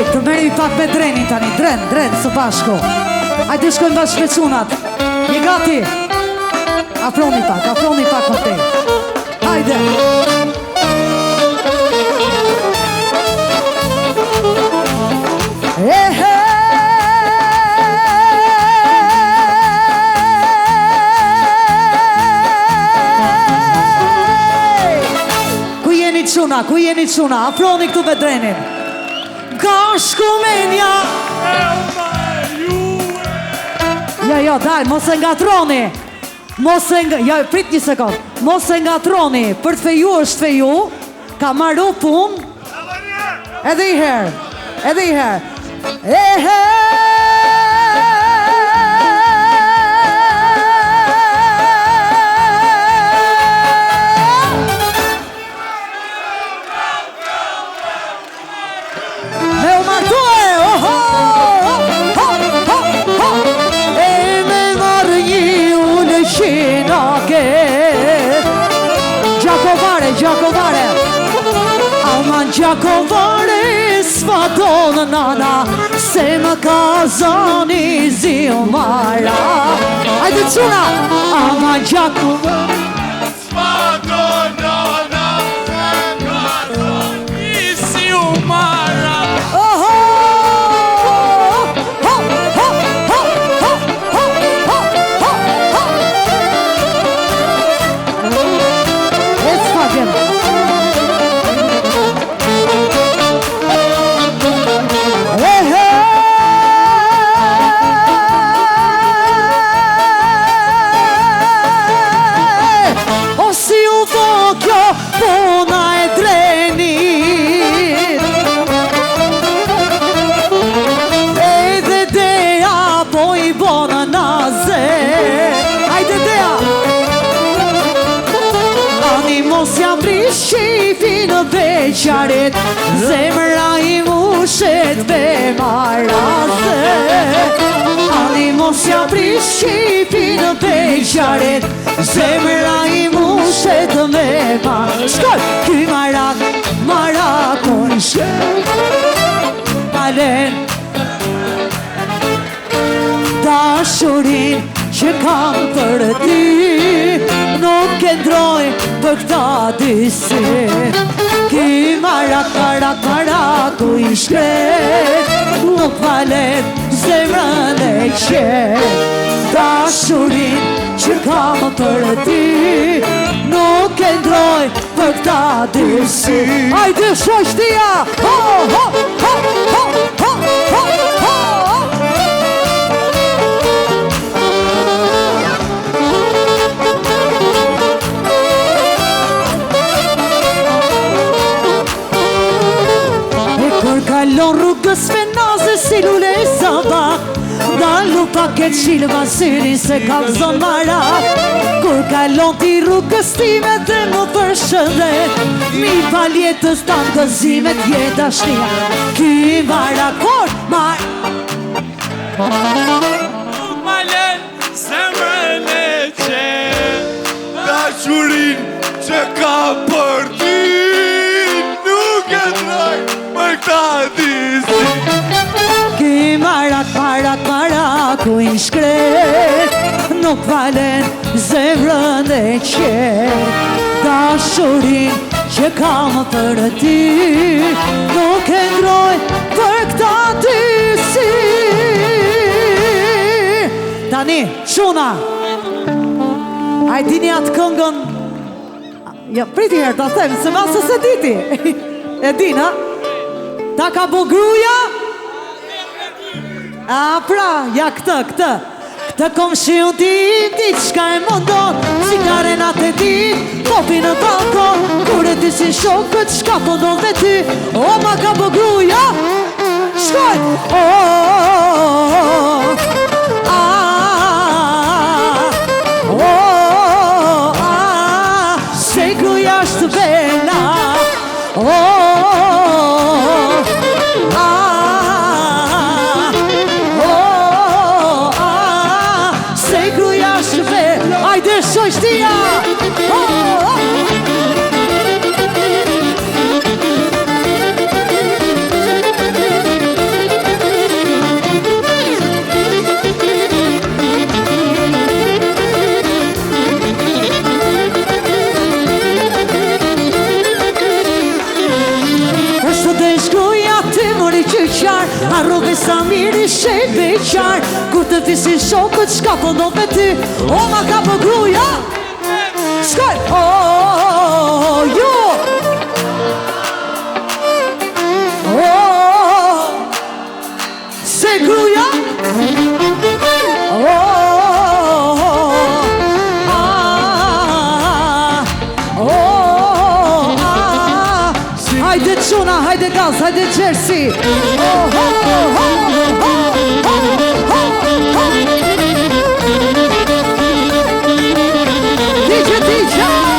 të meri pak me drenin tani, dren, së bashku. Hajde shkojmë bashkë me qunat. Je gati? Afroni pak më te. Hajde. Ku jeni quna, afroni këtu me drenin. Gashku menja. Jo, daj, mos e ngatroni. Prit një sekund. Mos e ngatroni, për të feju është feju. Ka marru pun. Edhe i her. Gjakovare Alman Gjakovare Svadonë nana Se më ka zoni zilmara Ajde quna Alman Gjakovare Svadonë nana Se më ka zoni zilmara Beqarit, zemra I mushet be marase Ani mos ja prish shqipin beqarit Zemra I mushet me marase Shkoj! Ky marakun Talen Dashurin që kam për ty Nuk e ndroj për këta disi Ki maraku I shkret Nuk valet zemrën e qet Dashurin që kam për ty Nuk e ndroj për këta disi Hajde shoshtia Ho, ho, ho, ho, ho, ho, ho Kalon rrugës fenaze si lule sabak Dalu paket shilva syri se kalzon marak Kur kalon ti rrugës time dhe më përshëndet Mi paljetës tanë gëzimet jeta shnia Ki marakor Nuk malen zemrën e qenë Dashurin që ka për ty Nuk e draj për këta disi Ki maraku I shkret Nuk valen zemrën e qet Dashurin që kam për ty Nuk e ndroj për këta disi Tani, shuna A I dini atë këngën Ja, priti herë ta them, se masë se diti E dina Ta ka bo gruja A pra, ja këtë Këtë kom shiu dit Qka e mundon Sigaren atë e dit Popi në balkon Kure ti si shokët Qka pëndon dhe ty O ma ka bo gruja Shkoj Se gruja është bela Ajde shoshtia qyqar A rrugë sa mirë i shet beqar Kur të fisin shokët shka po do me ty O ma ka po gruja Shkoj jo Se gruja Hajde quna, hajde gaz, hajde Jersey DJ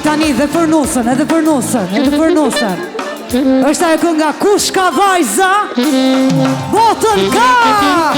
Tani edhe për nusën është ajo kënga Kush ka vajza Botën ka